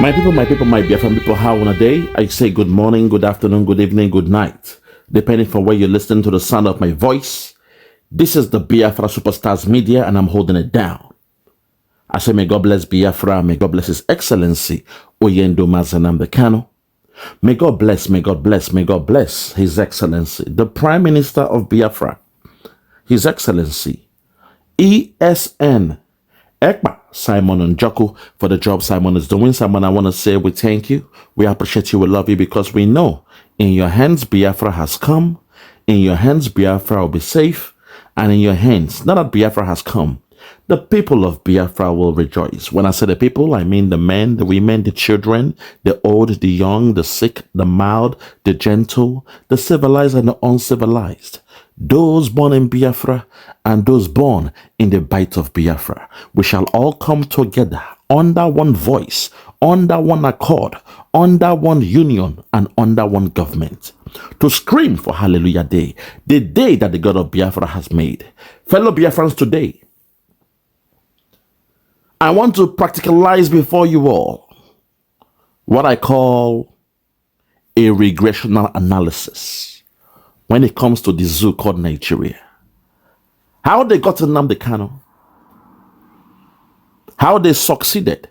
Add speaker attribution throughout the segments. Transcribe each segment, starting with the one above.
Speaker 1: My Biafra people, how on a day? I say good morning, good afternoon, good evening, good night, depending from where you're listening to the sound of my voice. This is the Biafra Superstars Media, and I'm holding it down. I say, may God bless Biafra, may God bless His Excellency, Oyendo Nnamdi Kanu. May God bless, may God bless, may God bless His Excellency, the Prime Minister of Biafra, His Excellency, ESN, EKPA, Simon Njoku, for the job Simon is doing. Simon, I want to say we thank you. We appreciate you. We love you because we know in your hands Biafra has come. In your hands Biafra will be safe. And in your hands, now that Biafra has come, the people of Biafra will rejoice. When I say the people, I mean the men, the women, the children, the old, the young, the sick, the mild, the gentle, the civilized and the uncivilized. Those born in Biafra and those born in the bite of Biafra. We shall all come together under one voice, under one accord, under one union, and under one government to scream for Hallelujah Day, the day that the God of Biafra has made. Fellow Biafrans, today, I want to practicalize before you all what I call a regressional analysis when it comes to the zoo called Nigeria. How they got to Nnamdi Kanu, how they succeeded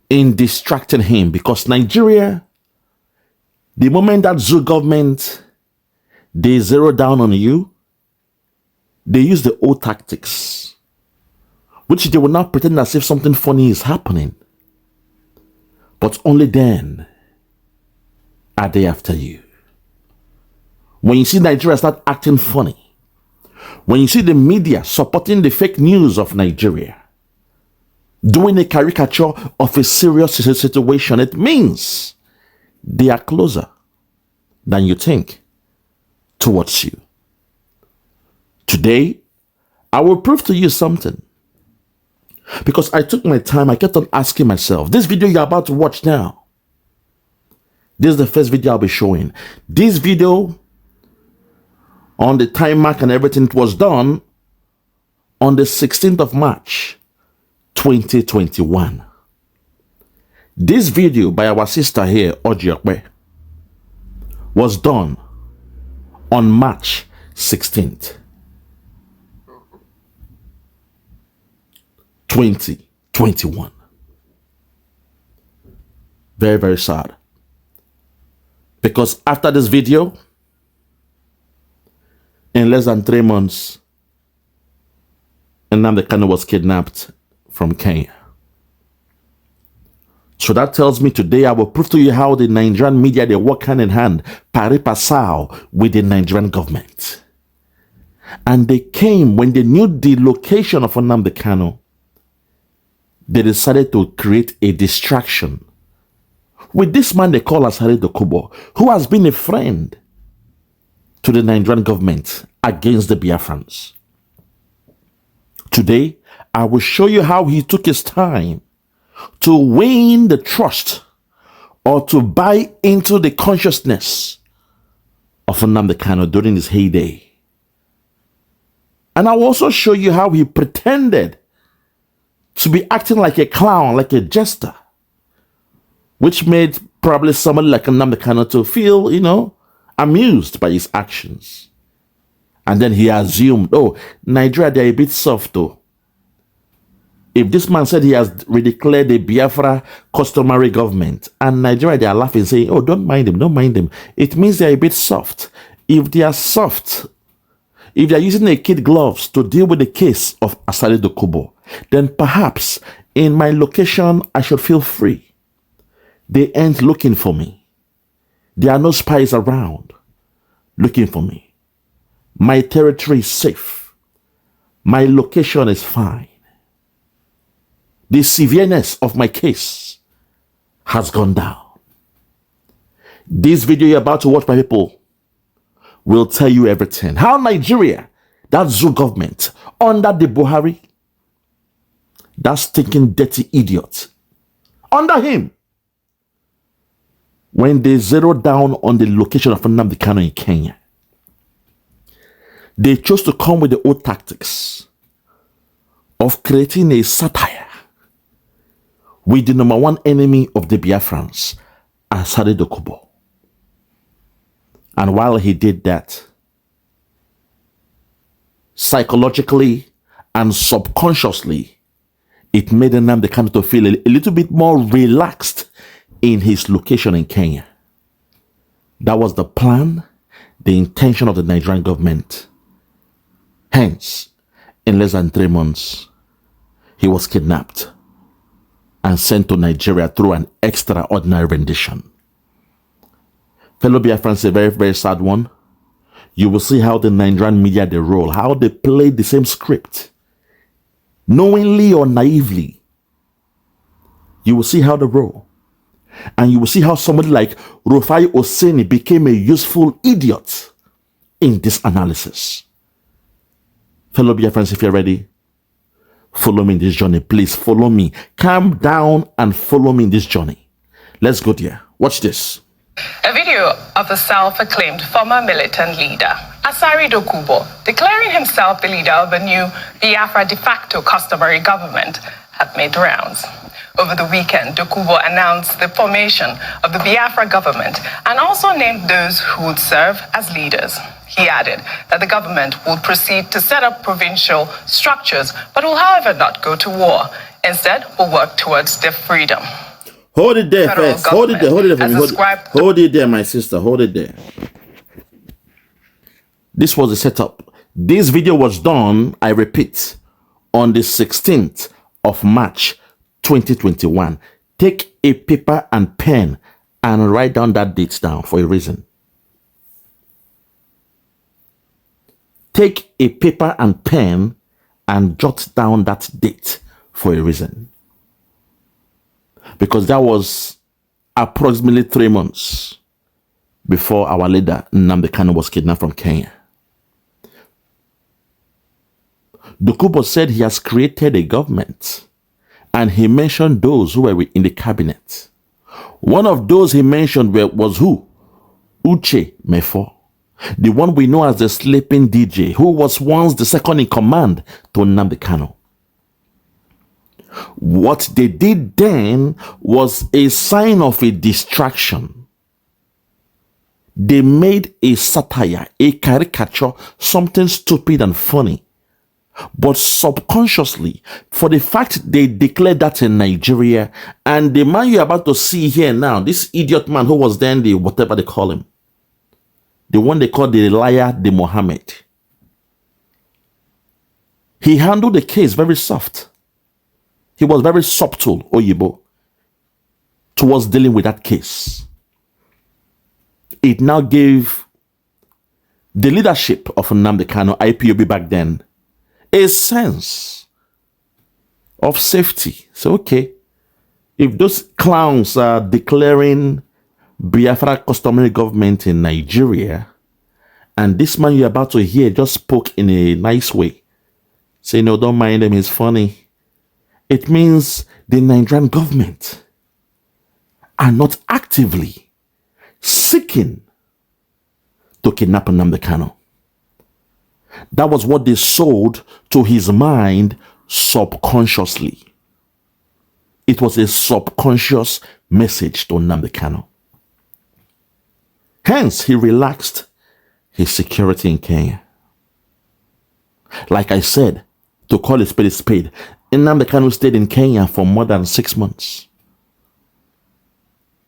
Speaker 1: in distracting him, because Nigeria, the moment that zoo government, they zero down on you, they use the old tactics, which they will now pretend as if something funny is happening. But only then are they after you. When you see Nigeria start acting funny, when you see the media supporting the fake news of Nigeria, doing a caricature of a serious situation, it means they are closer than you think towards you. Today, I will prove to you something. Because I took my time, I kept on asking myself, this video you're about to watch now, this is the first video I'll be showing. This video, on the time mark and everything, it was done on the 16th of March, 2021. This video by our sister here, Okpe, was done on March 16th, 2021. Very, very sad. Because after this video, in less than 3 months, Nnamdi Kanu was kidnapped from Kenya. So that tells me today I will prove to you how the Nigerian media, they work hand in hand, pari pasao, with the Nigerian government. And they came, when they knew the location of Nnamdi Kanu, they decided to create a distraction with this man they call Asari Dokubo, who has been a friend to the Nigerian government against the Biafrans. Today, I will show you how he took his time to win the trust or to buy into the consciousness of Nnamdi Kanu during his heyday. And I will also show you how he pretended to be acting like a clown, like a jester, which made probably somebody like Nnamdi Kanu to feel, amused by his actions. And then he assumed, oh, Nigeria, they're a bit soft though. If this man said he has redeclared the Biafra customary government, and Nigeria, they are laughing, saying, oh, don't mind them, don't mind them, it means they're a bit soft. If they are soft, if they are using a kid gloves to deal with the case of Asari Dokubo, then perhaps in my location, I should feel free. They ain't looking for me. There are no spies around looking for me. My territory is safe. My location is fine. The severeness of my case has gone down. This video you're about to watch, my people, will tell you everything. How Nigeria, that zoo government, under the Buhari, that stinking dirty idiot, under him, when they zeroed down on the location of Nnamdi Kanu in Kenya, they chose to come with the old tactics of creating a satire with the number one enemy of the Biafrans, Asari Dokubo. And while he did that, psychologically and subconsciously, it made Nnamdi Kanu to feel a little bit more relaxed in his location in Kenya. That was the plan, the intention of the Nigerian government. Hence, in less than 3 months, he was kidnapped and sent to Nigeria through an extraordinary rendition. Fellow Biafrans, a very, very sad one. You will see how the Nigerian media, they roll, how they play the same script. Knowingly or naively, you will see how they roll. And you will see how somebody like RUFAI OSENI became a useful idiot in this analysis. Fellow Biafrans, if you're ready, follow me in this journey. Please follow me. Calm down and follow me in this journey. Let's go there. Watch this.
Speaker 2: A video of the self-acclaimed former militant leader, Asari Dokubo, declaring himself the leader of the new Biafra de facto customary government, had made rounds. Over the weekend, Dokubo announced the formation of the Biafra government and also named those who would serve as leaders. He added that the government would proceed to set up provincial structures, but will, however, not go to war. Instead, will work towards their freedom.
Speaker 1: Hold it there first. Hold it there. Hold it there. Hold it there, my sister. Hold it there. This was the setup. This video was done, I repeat, on the 16th of March 2021. Take a paper and pen and write down that date down for a reason. Take a paper and pen and jot down that date for a reason. Because that was approximately 3 months before our leader, Nnamdi Kanu, was kidnapped from Kenya. Dokubo said he has created a government, and he mentioned those who were in the cabinet. One of those he mentioned was who? Uche Mefor, the one we know as the sleeping DJ, who was once the second in command to Nnamdi Kanu. What they did then was a sign of a distraction. They made a satire, a caricature, something stupid and funny. But subconsciously, for the fact they declared that in Nigeria, and the man you're about to see here now, this idiot man who was then the whatever they call him, the one they call the liar, the Mohammed, he handled the case very soft. He was very subtle, Oyibo, towards dealing with that case. It now gave the leadership of Nnamdi Kanu, IPOB back then, a sense of safety. So, okay, if those clowns are declaring Biafra customary government in Nigeria, and this man you're about to hear just spoke in a nice way, say, no, don't mind him, he's funny. It means the Nigerian government are not actively seeking to kidnap Nnamdi Kanu. That was what they sold to his mind subconsciously. It was a subconscious message to Nnamdi Kanu. Hence, he relaxed his security in Kenya. Like I said, to call a spade, Nnamdi Kanu stayed in Kenya for more than 6 months.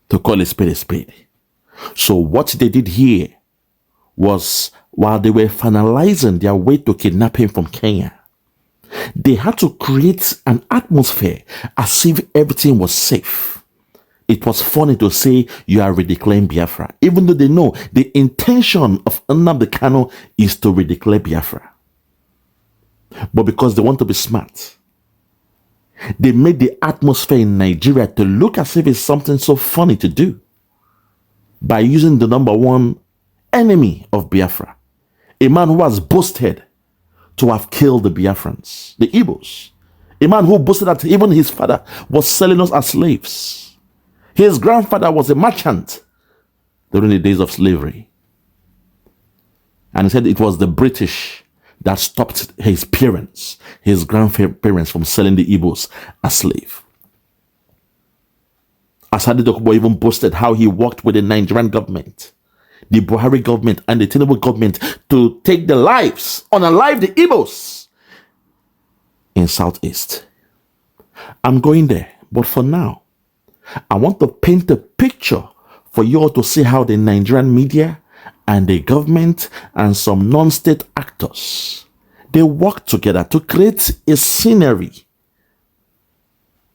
Speaker 1: To call a spade. So what they did here was, while they were finalizing their way to kidnap him from Kenya, they had to create an atmosphere as if everything was safe. It was funny to say you are redeclaring Biafra, even though they know the intention of Nnamdi Kanu is to redeclare Biafra. But because they want to be smart, they made the atmosphere in Nigeria to look as if it's something so funny to do by using the number one enemy of Biafra, a man who has boasted to have killed the Biafrans, the Igbos, a man who boasted that even his father was selling us as slaves. His grandfather was a merchant during the days of slavery. And he said it was the British that stopped his parents, his grandparents, from selling the Igbos as slaves. Asari Dokubo even boasted how he worked with the Nigerian government, the Buhari government, and the Tinubu government to take the lives, unalive the Igbos in Southeast. I'm going there, but for now, I want to paint a picture for you all to see how the Nigerian media and the government and some non-state actors, they work together to create a scenery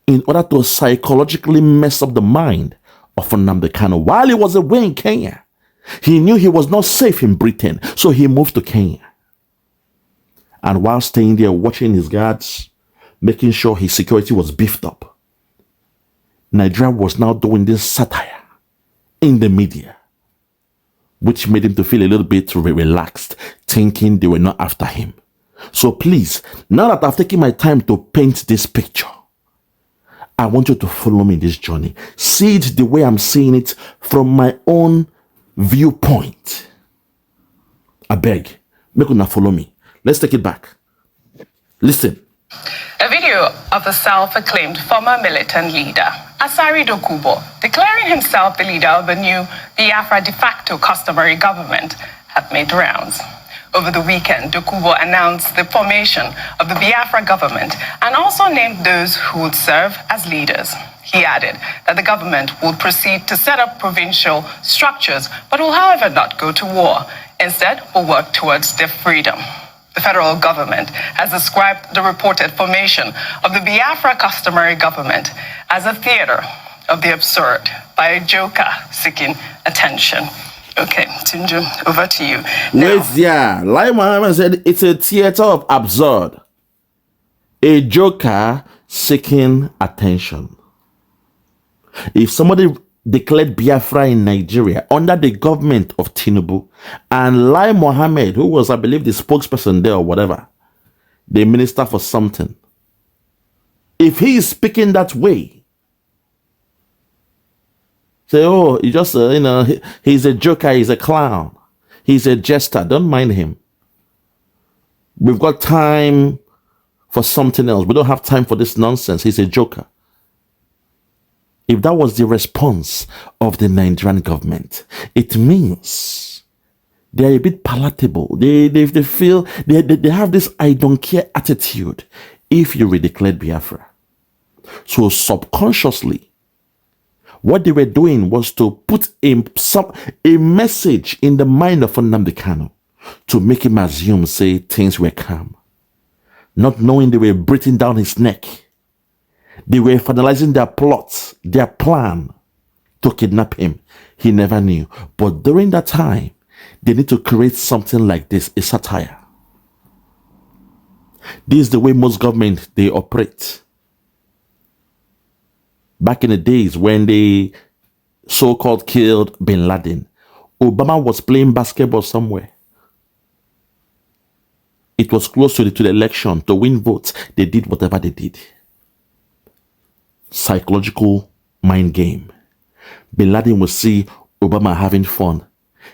Speaker 1: in order to psychologically mess up the mind of Nnamdi Kanu. While he was away in Kenya, he knew he was not safe in Britain, so he moved to Kenya. And while staying there, watching his guards, making sure his security was beefed up, Nigeria was now doing this satire in the media, which made him to feel a little bit relaxed, thinking they were not after him. So please, now that I've taken my time to paint this picture, I want you to follow me in this journey. See it the way I'm seeing it from my own viewpoint. I beg, make una follow me. Let's take it back. Listen.
Speaker 2: A video of the self-acclaimed former militant leader, Asari Dokubo, declaring himself the leader of the new Biafra de facto customary government, have made rounds. Over the weekend, Dokubo announced the formation of the Biafra government and also named those who would serve as leaders. He added that the government will proceed to set up provincial structures, but will, however, not go to war. Instead, will work towards their freedom. The federal government has described the reported formation of the Biafra customary government as a theater of the absurd by a joker seeking attention. Okay, Tunju, over to you.
Speaker 1: Wait, yeah. Like Muhammad said, it's a theater of absurd. A joker seeking attention. If somebody declared Biafra in Nigeria under the government of Tinubu, and Lai Mohammed, who was, I believe, the spokesperson there or whatever, the minister for something, if he is speaking that way, say, oh, he just, he's a joker, he's a clown, he's a jester, don't mind him. We've got time for something else. We don't have time for this nonsense. He's a joker. If that was the response of the Nigerian government, it means they're a bit palatable. They feel, they have this I don't care attitude if you redeclared Biafra. So subconsciously, what they were doing was to put a message in the mind of Nnamdi Kanu to make him assume, say, things were calm. Not knowing they were breathing down his neck. They were finalizing their plot, their plan to kidnap him. He never knew. But during that time, they need to create something like this, a satire. This is the way most governments, they operate. Back in the days when they so-called killed Bin Laden, Obama was playing basketball somewhere. It was close to the election to win votes. They did whatever they did. Psychological mind game. Bin Laden will see Obama having fun.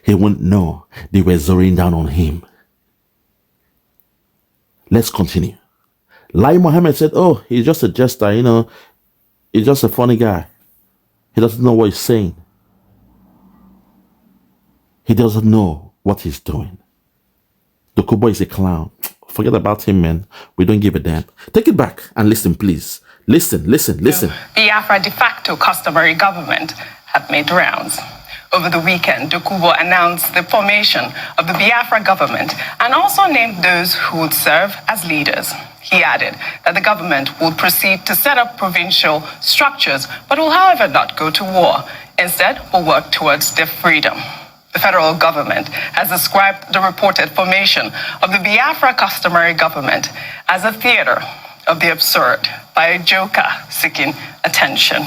Speaker 1: He won't know they were zeroing down on him. Let's continue. Lai Mohammed said, oh, he's just a jester, he's just a funny guy. He doesn't know what he's saying. He doesn't know what he's doing. Dokubo is a clown. Forget about him, man. We don't give a damn. Take it back and listen, please. Listen.
Speaker 2: Biafra de facto customary government have made rounds. Over the weekend, Dokubo announced the formation of the Biafra government and also named those who would serve as leaders. He added that the government will proceed to set up provincial structures, but will, however, not go to war. Instead, will work towards their freedom. The federal government has described the reported formation of the Biafra customary government as a theater of the absurd by a joker seeking attention.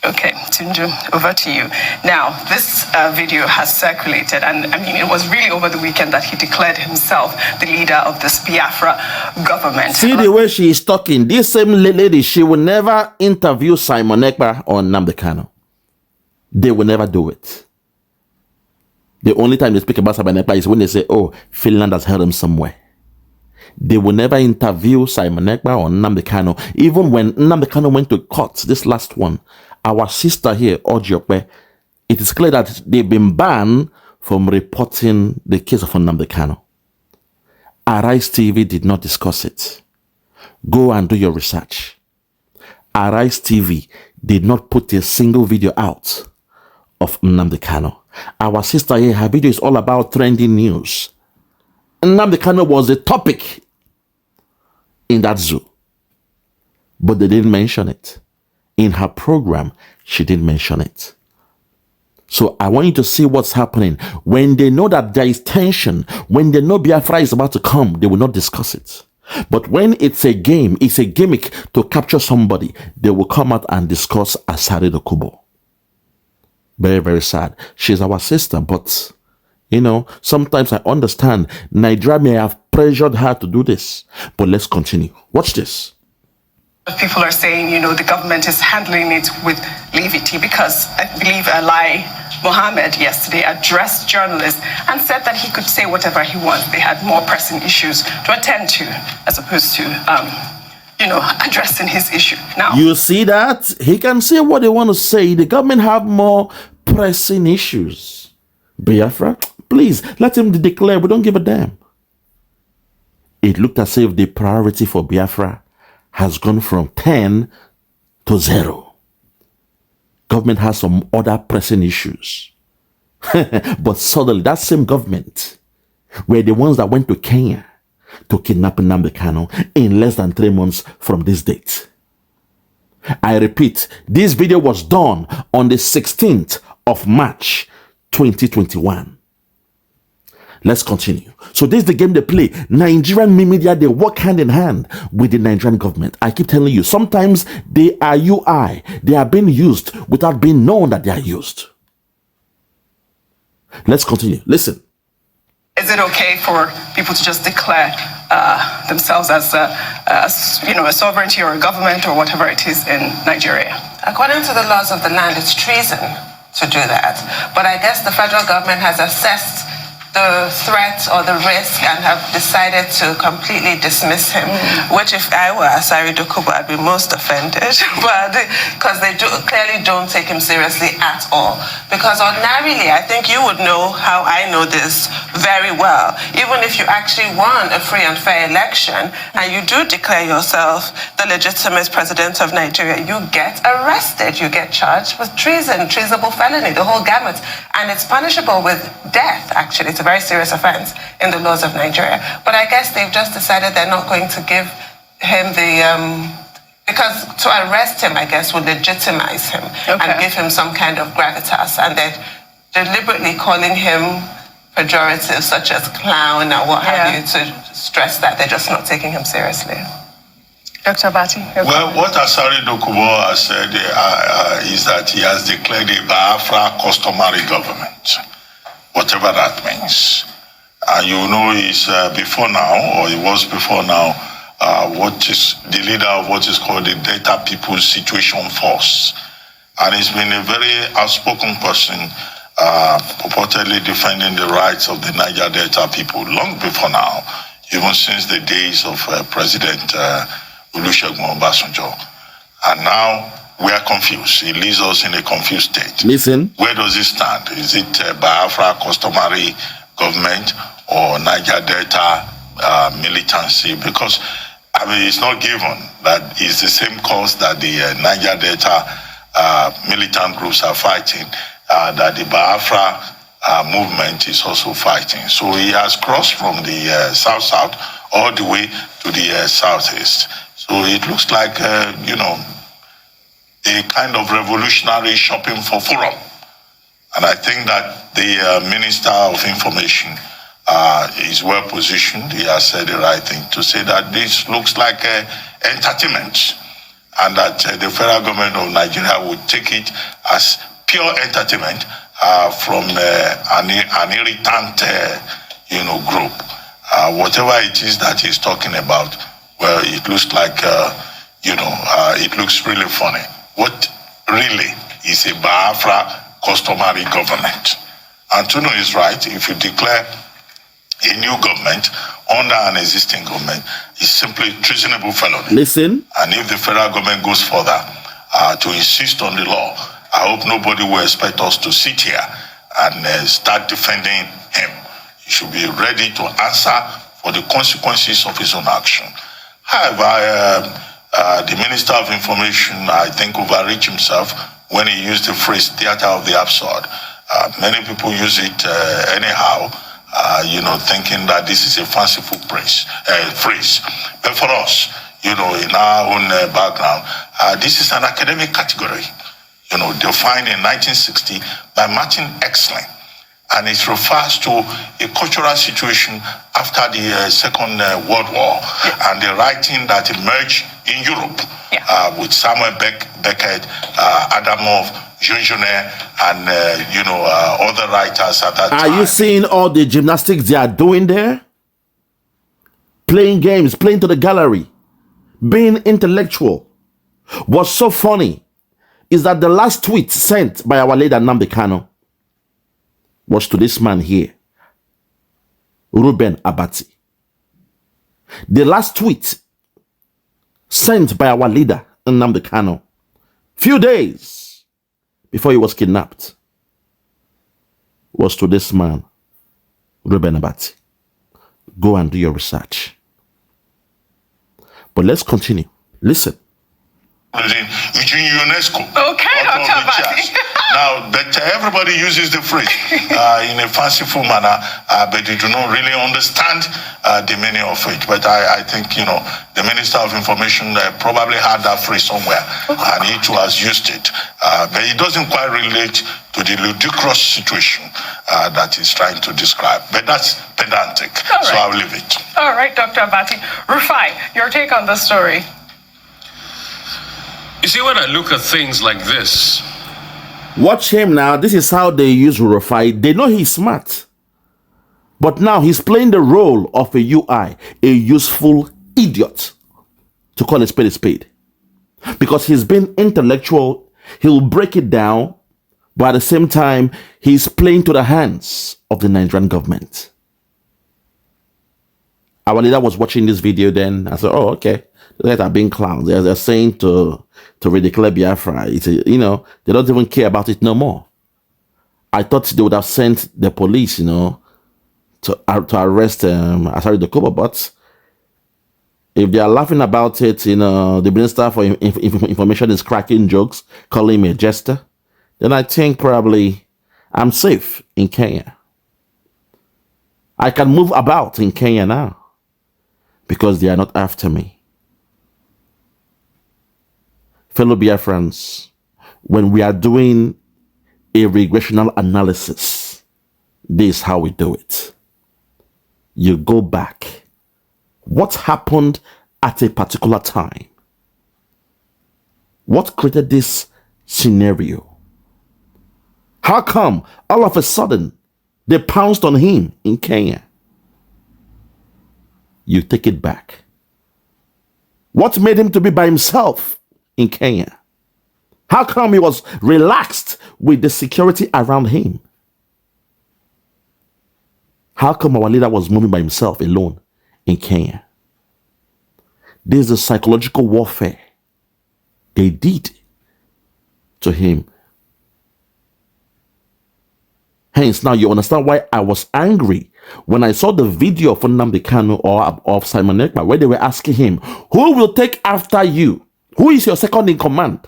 Speaker 2: Okay, Tunju, over to you. Now, this video has circulated, and I mean, it was really over the weekend that he declared himself the leader of this Biafra government.
Speaker 1: See the way she is talking. This same lady, she will never interview Simon Ekpa or Nnamdi Kanu. They will never do it. The only time they speak about Simon Ekpa is when they say, oh, Finland has held him somewhere. They will never interview Simon Ekpa or Nnamdi Kanu. Even when Nnamdi Kanu went to court, this last one, our sister here, Okpe, it is clear that they've been banned from reporting the case of Nnamdi Kanu. Arise TV did not discuss it. Go and do your research. Arise TV did not put a single video out of Nnamdi Kanu. Our sister here, her video is all about trending news. Nnamdi Kanu was a topic in that zoo, but they didn't mention it. In her program, she didn't mention it. So I want you to see what's happening. When they know that there is tension, when they know Biafra is about to come, they will not discuss it. But when it's a game, it's a gimmick to capture somebody, they will come out and discuss Asari Dokubo. Very, very sad. She's our sister, but, you know, sometimes I understand Nigeria may have pressured her to do this. But let's continue. Watch this.
Speaker 2: People are saying, you know, the government is handling it with levity because I believe Lai Mohammed yesterday addressed journalists and said that he could say whatever he wants. They had more pressing issues to attend to as opposed to, you know, addressing his issue. Now,
Speaker 1: you see that? He can say what they want to say. The government have more pressing issues. Biafra, please, let him declare. We don't give a damn. It looked as if the priority for Biafra has gone from 10 to 0. Government has some other pressing issues. But suddenly, that same government were the ones that went to Kenya to kidnap Nnamdi Kanu in less than 3 months from this date. I repeat, this video was done on the 16th of March, 2021. Let's continue. So this is the game they play. Nigerian media, they work hand in hand with the Nigerian government. I keep telling you, sometimes they are UI. They are being used without being known that they are used. Let's continue. Listen.
Speaker 2: Is it okay for people to just declare themselves as, you know, a sovereignty or a government or whatever it is in Nigeria?
Speaker 3: According to the laws of the land, it's treason to do that. But I guess the federal government has assessed the threat or the risk and have decided to completely dismiss him, which if I were Asari Dokubo, I'd be most offended, but because they clearly don't take him seriously at all. Because ordinarily, I think you would know how I know this very well. Even if you actually won a free and fair election and you do declare yourself the legitimate president of Nigeria, you get arrested, you get charged with treason, treasonable felony, the whole gamut. And it's punishable with death, actually. It's a very serious offense in the laws of Nigeria. But I guess they've just decided they're not going to give him the, because to arrest him, I guess, would legitimize him and give him some kind of gravitas. And they're deliberately calling him pejoratives such as clown or what have you to stress that they're just not taking him seriously.
Speaker 2: Dr. ABATI?
Speaker 4: Well, what Asari Dokubo has said is that he has declared a Biafra customary government, whatever that means. You know, he's before now, or he was before now, what is the leader of what is called the Delta People's Situation Force. And he's been a very outspoken person, purportedly defending the rights of the Niger Delta people long before now, even since the days of President Uche. And now we are confused. He leaves us in a confused state.
Speaker 1: Listen.
Speaker 4: Where does it stand? Is it Biafra customary government or Niger Delta militancy? Because, I mean, it's not given that it's the same cause that the Niger Delta militant groups are fighting, that the Biafra movement is also fighting. So he has crossed from the south-south all the way to the southeast. So it looks like, you know, a kind of revolutionary shopping for forum. And I think that the Minister of Information is well positioned. He has said the right thing to say that this looks like entertainment, and that the federal government of Nigeria would take it as pure entertainment from an irritant, you know, group. Whatever it is that he's talking about, well, it looks like, you know, it looks really funny. What really is a Biafra customary government? And to know is right, if you declare a new government under an existing government, it's simply treasonable felony.
Speaker 1: Listen.
Speaker 4: And if the federal government goes further to insist on the law. I hope nobody will expect us to sit here and start defending him. He should be ready to answer for the consequences of his own action. However, the Minister of Information, I think, overreached himself when he used the phrase theater of the absurd. Many people use it anyhow, thinking that this is a fanciful phrase. But for us, in our own background, this is an academic category, defined in 1960 by Martin Exlin. And it refers to a cultural situation after the Second World War and the writing that emerged in Europe with Samuel Beckett, Adamov, Jean Genet, and other writers at that time.
Speaker 1: Are you seeing all the gymnastics they are doing there? Playing games, playing to the gallery, being intellectual. What's so funny is that the last tweet sent by our leader Nnamdi Kanu was to this man here, REUBEN ABATI. The last tweet sent by our leader Nnamdi Kanu, few days before he was kidnapped, was to this man, REUBEN ABATI. Go and do your research. But let's continue. Listen.
Speaker 4: UNESCO.
Speaker 2: Okay, Dr. Abati.
Speaker 4: Now, but everybody uses the phrase in a fanciful manner, but they do not really understand the meaning of it. But I think, the Minister of Information probably had that phrase somewhere, and he too has used it. But it doesn't quite relate to the ludicrous situation that he's trying to describe. But that's pedantic, so I'll leave it.
Speaker 2: All right, Dr. Abati. RUFAI, your take on the story.
Speaker 5: You see, when I look at things like this,
Speaker 1: watch him now. This is how they use RUFAI. They know he's smart. But now he's playing the role of a UI, a useful idiot, to call a spade. Because he's been intellectual, he'll break it down, but at the same time, he's playing to the hands of the Nigerian government. Our leader was watching this video then. I said, oh, okay. They are being clowns. They're saying to ridicule Biafra. They don't even care about it no more. I thought they would have sent the police, to arrest Asari Dokubo, but if they are laughing about it, the Minister for Information is cracking jokes, calling me a jester, then I think probably I'm safe in Kenya. I can move about in Kenya now because they are not after me. Fellow Biafrans, when we are doing a regressional analysis, this is how we do it. You go back. What happened at a particular time? What created this scenario? How come all of a sudden they pounced on him in Kenya? You take it back. What made him to be by himself in Kenya? How come he was relaxed with the security around him? How come our leader was moving by himself alone in Kenya? This is the psychological warfare they did to him. Hence, now you understand why I was angry when I saw the video of Nnamdi Kanu or of Simon Ekpa, where they were asking him, who will take after you? Who is your second in command?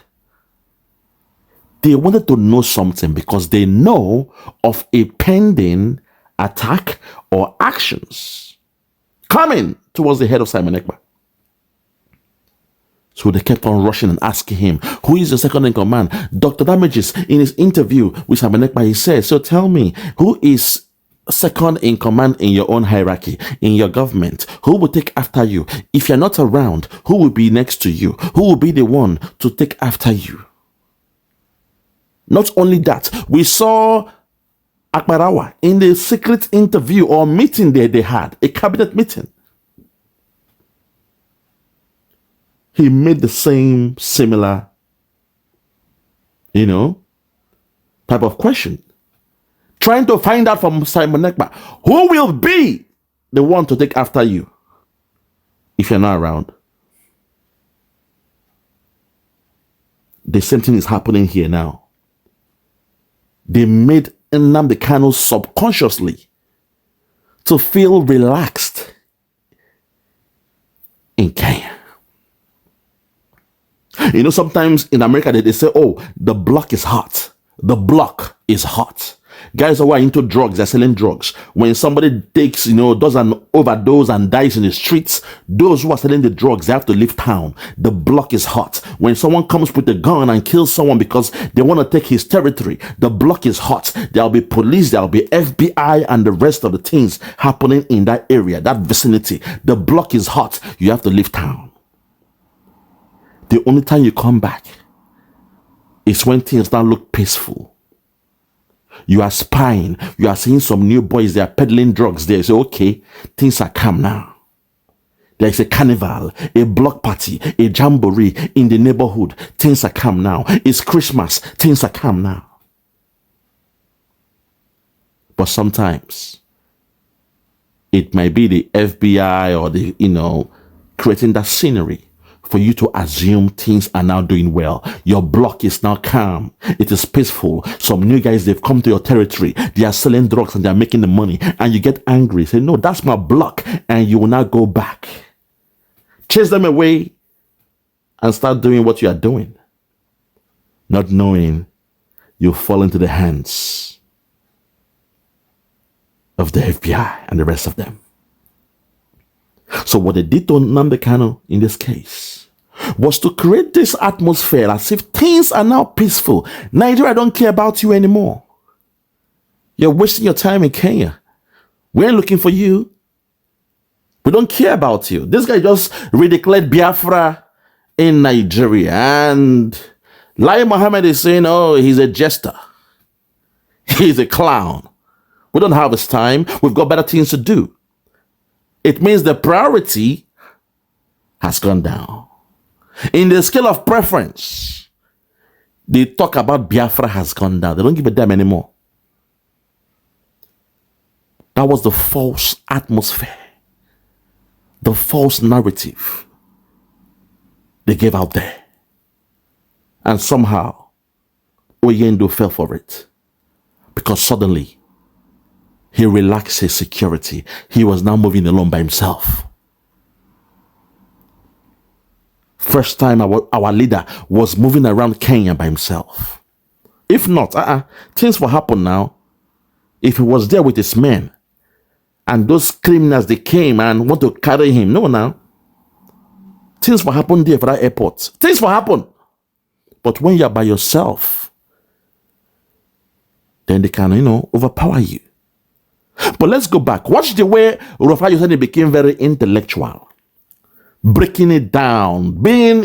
Speaker 1: They wanted to know something because they know of a pending attack or actions coming towards the head of Simon Ekpa. So they kept on rushing and asking him, who is the second in command? Dr. Damages, in his interview with Simon Ekpa, he said, so tell me, who is second in command in your own hierarchy, in your government? Who will take after you? If you're not around, who will be next to you? Who will be the one to take after you? Not only that, we saw Akbarawa in the secret interview or meeting they had, a cabinet meeting. He made the same similar, type of question. Trying to find out from Simon Ekpa, who will be the one to take after you if you're not around? The same thing is happening here now. They made Nnamdi Kanu subconsciously to feel relaxed in Kenya. You know, sometimes in America they say, oh, the block is hot. The block is hot. Guys who are into drugs, they're selling drugs. When somebody takes, does an overdose and dies in the streets, those who are selling the drugs, they have to leave town. The block is hot. When someone comes with a gun and kills someone because they want to take his territory, the block is hot. There'll be police, there'll be FBI and the rest of the things happening in that area, that vicinity. The block is hot. You have to leave town. The only time you come back is when things now look peaceful. You are spying. You are seeing some new boys. They are peddling drugs there. You say, okay, things are calm now. There is a carnival, a block party, a jamboree in the neighborhood. Things are calm now. It's Christmas. Things are calm now. But sometimes it might be the FBI or the, creating that scenery for you to assume things are now doing well. Your block is now calm. It is peaceful. Some new guys, they've come to your territory. They are selling drugs and they are making the money. And you get angry. Say, no, that's my block. And you will now go back. Chase them away and start doing what you are doing. Not knowing you'll fall into the hands of the FBI and the rest of them. So what they did to Nnamdi Kanu in this case was to create this atmosphere as if things are now peaceful. Nigeria don't care about you anymore. You're wasting your time in Kenya. We ain't looking for you. We don't care about you. This guy just redeclared Biafra in Nigeria. And Lai Mohammed is saying, oh, he's a jester. He's a clown. We don't have his time. We've got better things to do. It means the priority has gone down. In the scale of preference, the talk about Biafra has gone down. They don't give a damn anymore. That was the false atmosphere, the false narrative they gave out there. And somehow, Oyendo fell for it. Because suddenly, he relaxed his security. He was now moving alone by himself. First time our leader was moving around Kenya by himself. If not, things will happen now. If he was there with his men, and those criminals, they came and want to carry him. No, now. Things will happen there for that airport. Things will happen. But when you're by yourself, then they can, overpower you. But let's go back. Watch the way RUFAI became very intellectual. Breaking it down. Being,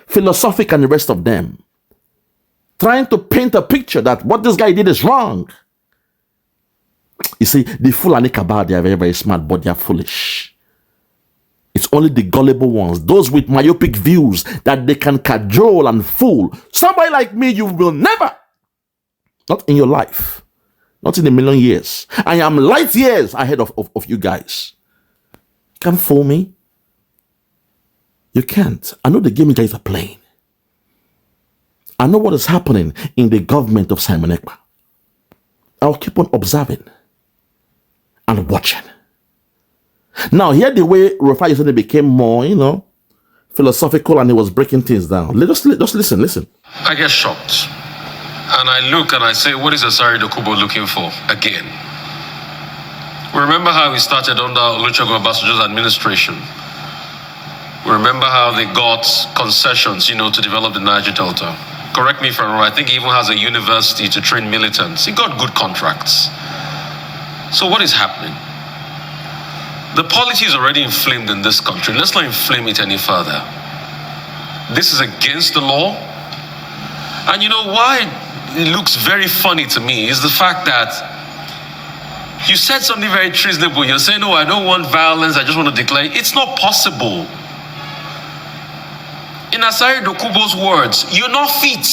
Speaker 1: philosophic and the rest of them. Trying to paint a picture that what this guy did is wrong. You see, the Fulani Cabal, they are very, very smart, but they are foolish. It's only the gullible ones, those with myopic views that they can cajole and fool. Somebody like me, you will never. Not in your life. Not in a million years. I am light years ahead of you guys. You can't fool me. You can't. I know the game you guys are playing. I know what is happening in the government of Simon Ekpa. I'll keep on observing and watching. Now, here the way RUFAI became more, philosophical and he was breaking things down. Just listen.
Speaker 5: I get shocked. And I look and I say, what is Asari Dokubo looking for again? We remember how he started under Olusegun Obasanjo's administration. We remember how they got concessions, to develop the Niger Delta. Correct me if I'm wrong, I think he even has a university to train militants. He got good contracts. So what is happening? The polity is already inflamed in this country. Let's not inflame it any further. This is against the law. And why it looks very funny to me is the fact that you said something very treasonable. You're saying, no, I don't want violence. I just want to declare. It's not possible. In Asari Dokubo's words, you're not fit.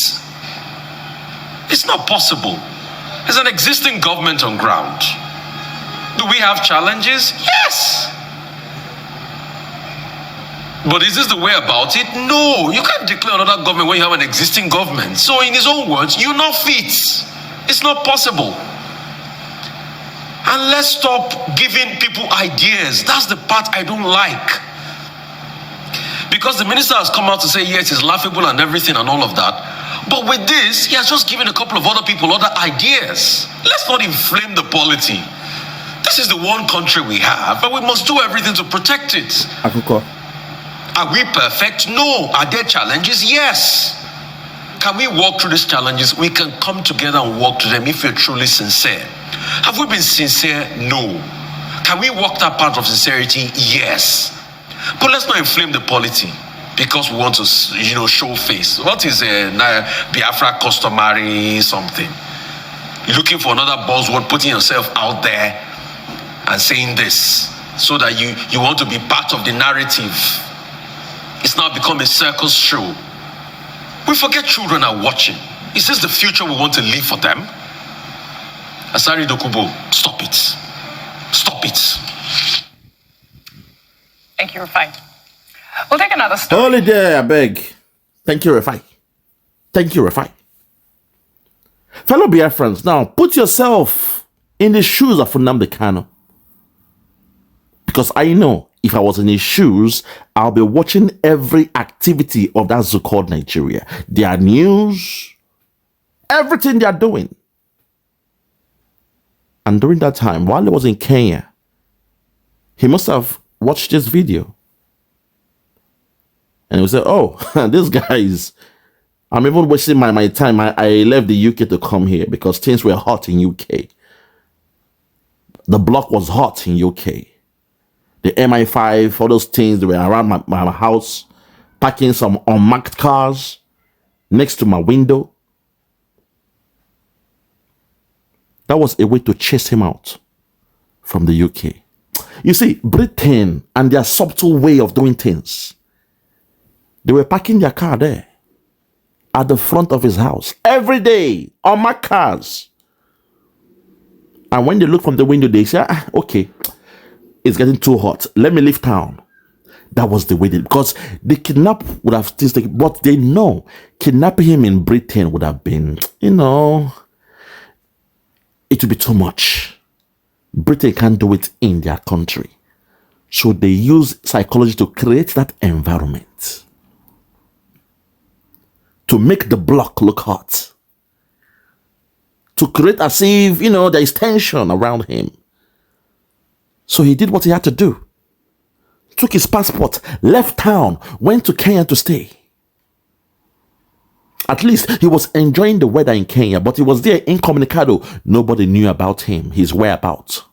Speaker 5: It's not possible. There's an existing government on ground. Do we have challenges? Yes. But is this the way about it? No, you can't declare another government when you have an existing government. So in his own words, you're not fit. It's not possible. And let's stop giving people ideas. That's the part I don't like. Because the minister has come out to say, yes, it's laughable and everything and all of that. But with this, he has just given a couple of other people other ideas. Let's not inflame the polity. This is the one country we have, and we must do everything to protect it.
Speaker 1: Akuko.
Speaker 5: Are we perfect? No. Are there challenges? Yes. Can we walk through these challenges? We can come together and walk through them if we're truly sincere. Have we been sincere? No. Can we walk that path of sincerity? Yes. But let's not inflame the polity because we want to, show face. What is a Biafra customary something? You're looking for another buzzword, putting yourself out there and saying this so that you want to be part of the narrative. It's now become a circus show. We forget children are watching. Is this the future we want to leave for them? Asari Dokubo, stop it. Stop it.
Speaker 2: Thank you, RUFAI. We'll take another story.
Speaker 1: Hold it there, I beg. Thank you, RUFAI. Thank you, RUFAI. Fellow Biafrans, now put yourself in the shoes of Nnamdi Kanu. Because I know if I was in his shoes, I'll be watching every activity of that so-called Nigeria. Their news, everything they're doing. And during that time, while he was in Kenya, he must have watched this video. And he would say, oh, these guys, I'm even wasting my time. I left the UK to come here because things were hot in UK. The block was hot in UK. The MI5, all those things, they were around my house, parking some unmarked cars next to my window. That was a way to chase him out from the UK. You see, Britain and their subtle way of doing things, they were parking their car there at the front of his house every day, unmarked cars. And when they look from the window, they say, okay, it's getting too hot. Let me leave town. That was the way they, because the kidnap would have still taken, but they know kidnapping him in Britain would have been, it would be too much. Britain can't do it in their country. So they use psychology to create that environment. To make the block look hot. To create as if, there is tension around him. So he did what he had to do. Took his passport, left town, went to Kenya to stay. At least he was enjoying the weather in Kenya, but he was there incommunicado. Nobody knew about him, his whereabouts.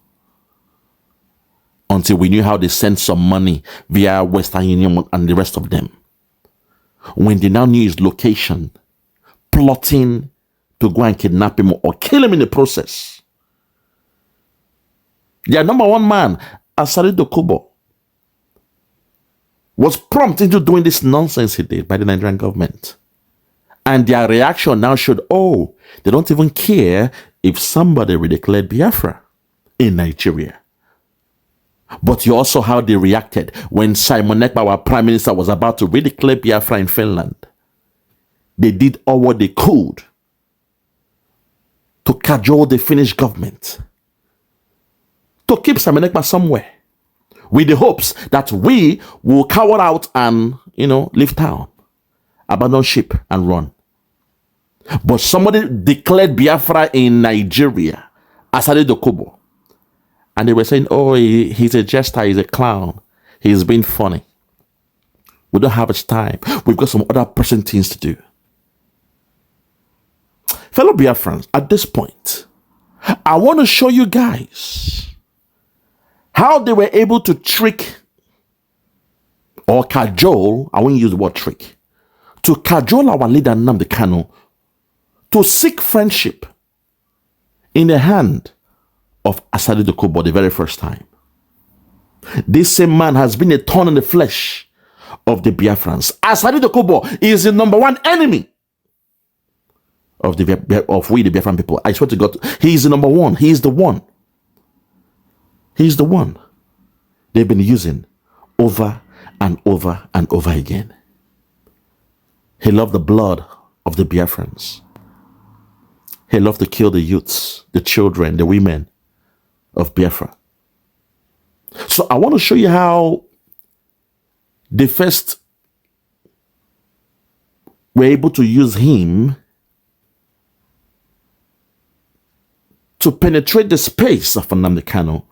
Speaker 1: Until we knew how they sent some money via Western Union and the rest of them. When they now knew his location, plotting to go and kidnap him or kill him in the process. Their number one man, Asari Dokubo, was prompted into doing this nonsense he did by the Nigerian government. And their reaction now showed, they don't even care if somebody redeclared Biafra in Nigeria. But you also how they reacted when Simon Ekpa, our prime minister, was about to redeclare Biafra in Finland. They did all what they could to cajole the Finnish government, to keep Simon Ekpa somewhere, with the hopes that we will cower out and, leave town, abandon ship and run. But somebody declared Biafra in Nigeria, Asari Dokubo. And they were saying, he's a jester, he's a clown, he's being funny. We don't have his time. We've got some other pressing things to do. Fellow Biafrans, at this point, I want to show you guys how they were able to trick or cajole, I won't use the word trick, to cajole our leader Nnamdi Kanu to seek friendship in the hand of Asari Dokubo the very first time. This same man has been a thorn in the flesh of the Biafrans. Asari Dokubo is the number one enemy of we the Biafran people. I swear to God, he is the number one. He is the one. He is the one they've been using over and over again. He loved the blood of the Biafrans. He loved to kill the youths, the children, the women of Biafra. So I want to show you how they first were able to use him to penetrate the space of Nnamdi Kanu,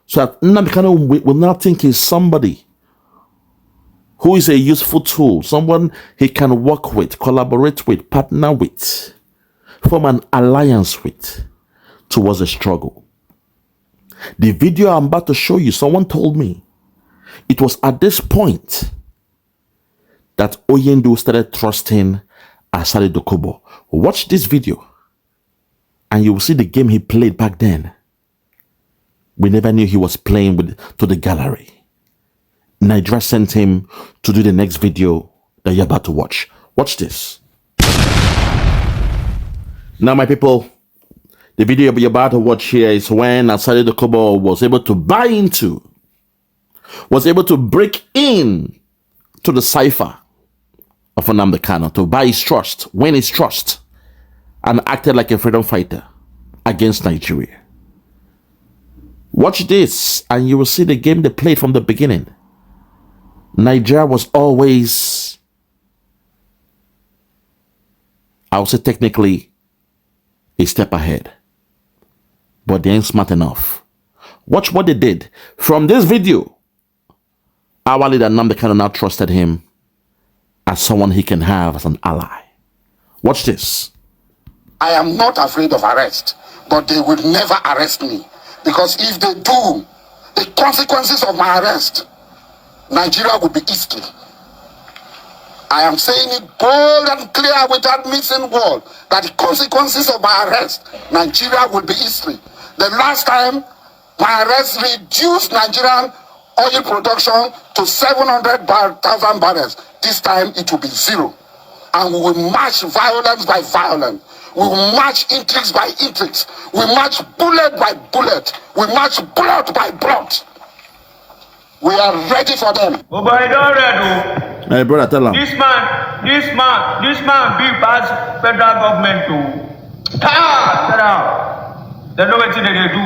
Speaker 1: so that Nnamdi Kanu will now think he's somebody who is a useful tool, someone he can work with, collaborate with, partner with, form an alliance with towards a struggle. The video I'm about to show you, someone told me it was at this point that Oyendu started trusting Asari Dokubo. Watch this video and you will see the game he played back then. We never knew he was playing to the gallery. Nigeria sent him to do the next video that you're about to watch. Watch this. Now, my people, the video you're about to watch here is when Asari Dokubo was able to break in to the cipher of Nnamdi Kanu, to buy his trust, win his trust, and acted like a freedom fighter against Nigeria. Watch this and you will see the game they played from the beginning. Nigeria was always, I would say technically, a step ahead. But they ain't smart enough. Watch what they did. From this video, our leader Nnamdi Kanu now trusted him as someone he can have as an ally. Watch this.
Speaker 6: I am not afraid of arrest, but they will never arrest me. Because if they do, the consequences of my arrest, Nigeria will be history. I am saying it bold and clear without missing word that the consequences of my arrest, Nigeria will be history. The last time my arrest reduced Nigerian oil production to 700,000 barrels. This time it will be zero. And we will match violence by violence. We will match intrigues by intrigues. We match bullet by bullet. We match blood by blood. We are ready for them.
Speaker 7: Oh boy, don't ready.
Speaker 1: Hey brother, tell him.
Speaker 7: This man big pass federal government to tell out. They know what they do.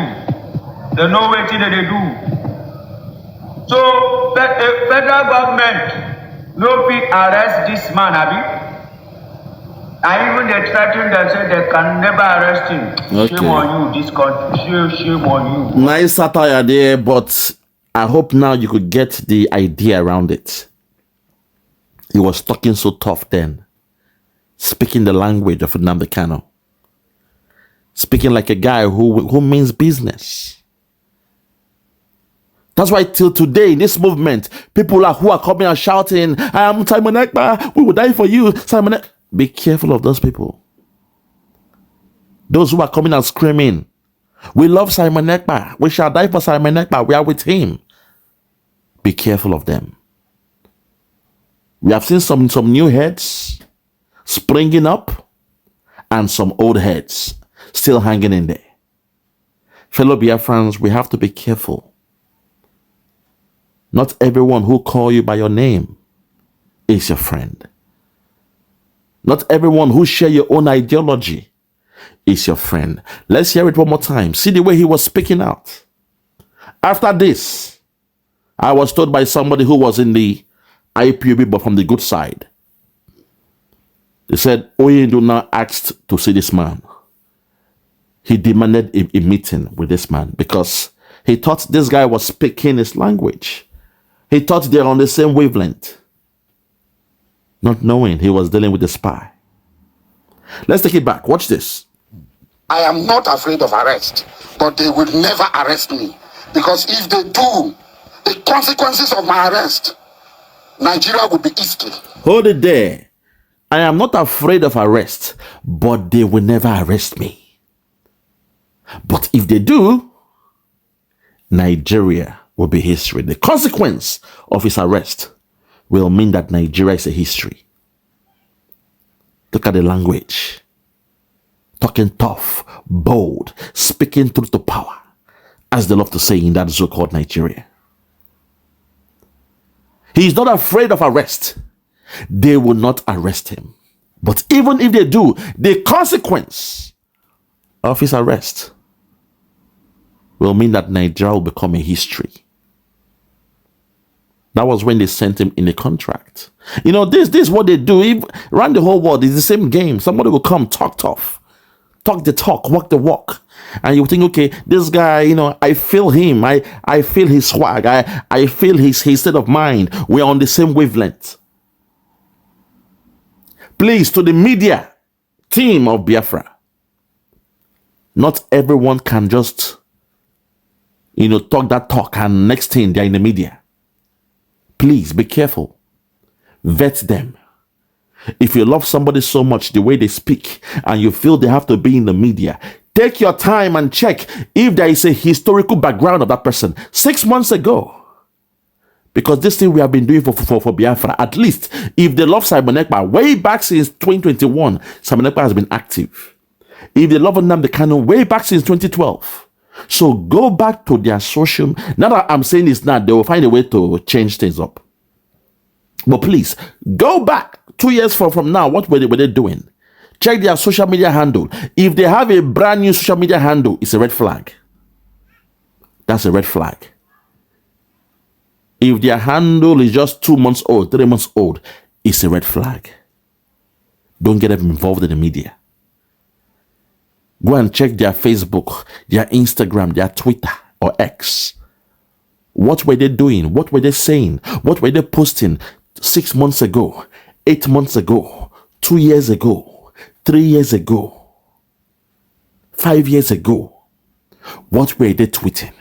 Speaker 7: They know what they do. So federal government no fit arrest this man, Abi. And even they threaten them, say they can never arrest him. Okay. Shame on you, this country. Shame on you.
Speaker 1: Nice satire there, but I hope now you could get the idea around it. He was talking so tough then, speaking the language of Nnamdi Kanu, speaking like a guy who means business. That's why till today, in this movement, people who are coming and shouting, I am Simon Ekpa, we will die for you, Simon Ekpa. Be careful of those people. Those who are coming and screaming, we love Simon Ekpa, we shall die for Simon Ekpa, we are with him. Be careful of them. We have seen some new heads springing up and some old heads still hanging in there. Fellow Biafrans, we have to be careful. Not everyone who calls you by your name is your friend. Not everyone who shares your own ideology is your friend. Let's hear it one more time. See the way he was speaking out. After this, I was told by somebody who was in the IPOB but from the good side. They said, Oyendu now asked to see this man. He demanded a meeting with this man because he thought this guy was speaking his language. He thought they're on the same wavelength, not knowing he was dealing with a spy. Let's take it back. Watch this.
Speaker 6: I am not afraid of arrest, but they will never arrest me. Because if they do, the consequences of my arrest, Nigeria will be history.
Speaker 1: Hold it there. I am not afraid of arrest, but they will never arrest me. But if they do, Nigeria will be history. The consequence of his arrest will mean that Nigeria is a history. Look at the language. Talking tough, bold, speaking truth to power, as they love to say in that so-called Nigeria. He's not afraid of arrest. They will not arrest him. But even if they do, the consequence of his arrest will mean that Nigeria will become a history. That was when they sent him in a contract. You know, this is what they do. If, around the whole world, it's the same game. Somebody will come, talk tough, talk the talk, walk the walk. And you think, okay, this guy, you know, I feel him. I feel his swag. I feel his state of mind. We're on the same wavelength. Please, to the media team of Biafra, not everyone can just, you know, talk that talk and next thing they're in the media. Please be careful. Vet them. If you love somebody so much the way they speak and you feel they have to be in the media, take your time and check if there is a historical background of that person 6 months ago. Because this thing we have been doing for Biafra, at least if they love Simon Ekpa, way back since 2021, Simon Ekpa has been active. If they love Nnamdi Kanu, way back since 2012. So go back to their social. Now that I'm saying this now, they will find a way to change things up. But please, go back 2 years from now. What were they doing? Check their social media handle. If they have a brand new social media handle, it's a red flag. That's a red flag. If their handle is just 2 months old, 3 months old, it's a red flag. Don't get them involved in the media. Go and check their Facebook, their Instagram, their Twitter or X. What were they doing? What were they saying? What were they posting 6 months ago, 8 months ago, 2 years ago, 3 years ago, 5 years ago? What were they tweeting?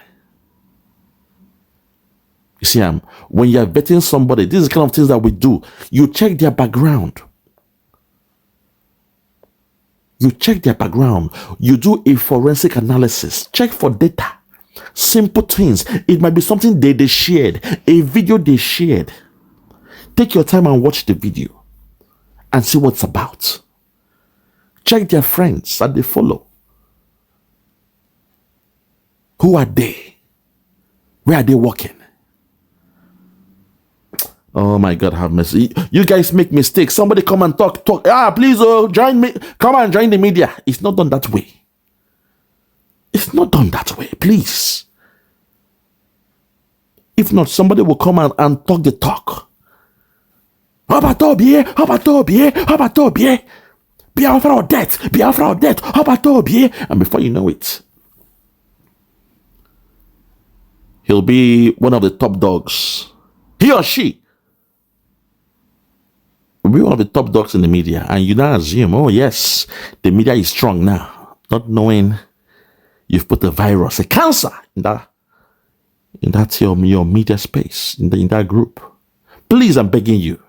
Speaker 1: You see, when you're vetting somebody, this is the kind of things that we do. You check their background. You check their background. You do a forensic analysis. Check for data. Simple things. It might be something they shared. A video they shared. Take your time and watch the video. And see what it's about. Check their friends that they follow. Who are they? Where are they working? Oh my God, have mercy. You guys make mistakes. Somebody come and talk. Please, join me. Come and join the media. It's not done that way. It's not done that way, please. If not, somebody will come and talk the talk. Biafra or death. Biafra or death. And before you know it, he'll be one of the top dogs. He or she will be one of the top dogs in the media. And you now assume, oh yes, the media is strong now. Not knowing you've put a virus, a cancer in that your media space, in that group. Please, I'm begging you.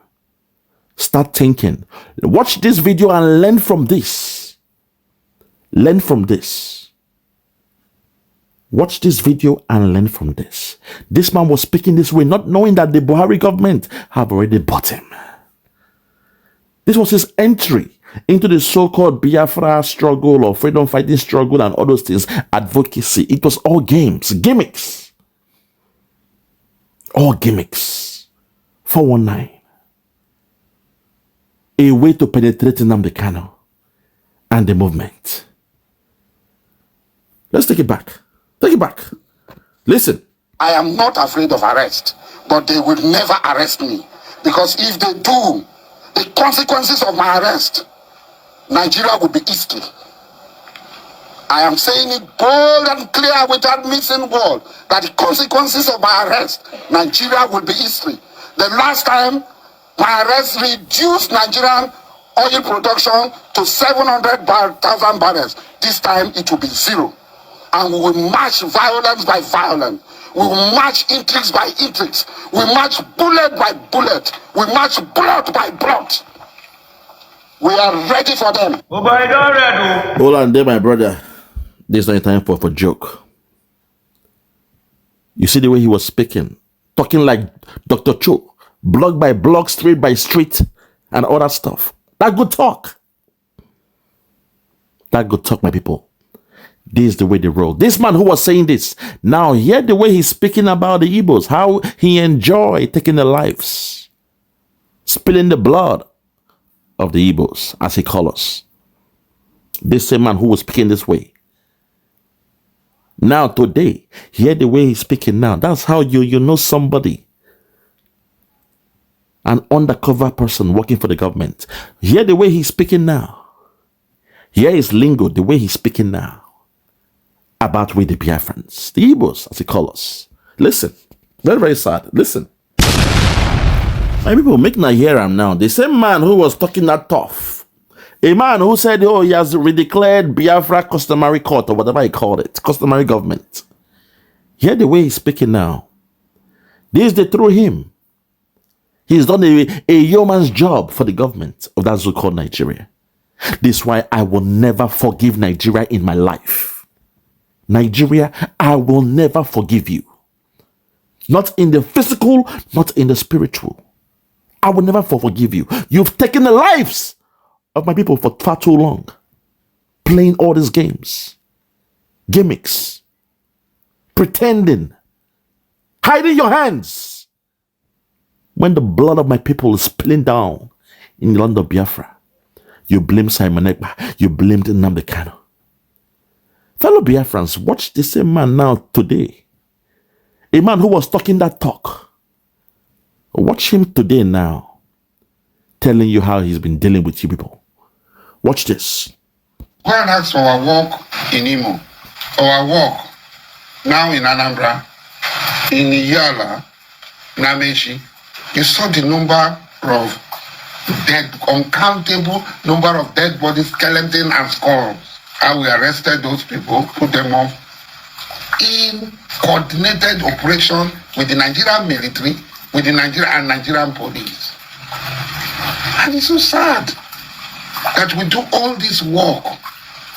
Speaker 1: Start thinking. Watch this video and learn from this. Learn from this. Watch this video and learn from this. This man was speaking this way, not knowing that the Buhari government have already bought him. This was his entry into the so-called Biafra struggle or freedom fighting struggle and all those things, advocacy. It was all games, gimmicks. All gimmicks. 419. A way to penetrate Nnamdi Kanu and the movement. Let's take it back. Take it back. Listen.
Speaker 6: I am not afraid of arrest, but they will never arrest me. Because if they do, the consequences of my arrest, Nigeria will be history. I am saying it bold and clear without missing word that the consequences of my arrest, Nigeria will be history. The last time my arrest reduced Nigerian oil production to 700,000 barrels. This time it will be zero. And we will match violence by violence. We will match intrigues by intrigues. We match bullet by bullet. We match blood by blood. We are ready for them.
Speaker 1: Hold on there, my brother. This is not a time for joke. You see the way he was speaking, talking like Dr. Cho, block by block, street by street, and all that stuff. That good talk. That good talk, my people. This is the way they roll. This man who was saying this, now hear the way he's speaking about the Igbos, how he enjoyed taking their lives, spilling the blood of the Igbos, as he calls us. This same man who was speaking this way. Now today, hear the way he's speaking now. That's how you know somebody. An undercover person working for the government. Hear the way he's speaking now. Hear his lingo, the way he's speaking now. About with the Biafrans, the Igbos, as he calls us. Listen, very, very sad. Listen. My people, make not hear him now. The same man who was talking that tough. A man who said, oh, he has redeclared Biafra customary court, or whatever he called it, customary government. Hear the way he's speaking now. This is the through him. He's done a yeoman's job for the government of that so-called Nigeria. This is why I will never forgive Nigeria in my life. Nigeria, I will never forgive you. Not in the physical, not in the spiritual. I will never forgive you. You've taken the lives of my people for far too long. Playing all these games. Gimmicks. Pretending. Hiding your hands. When the blood of my people is spilling down in the land of Biafra, you blame Simon Ekpa. You blamed Nnamdi Kanu. Fellow Biafrans, watch the same man now today. A man who was talking that talk. Watch him today now. Telling you how he's been dealing with you people. Watch this.
Speaker 6: Go and ask for our work in Imo. Our work now in Anambra, in Iyala, Namechi. You saw the number of dead, uncountable number of dead bodies, skeleton and skulls. How we arrested those people, put them off in coordinated operation with the Nigerian military, with the Nigerian police. And it's so sad that we do all this work.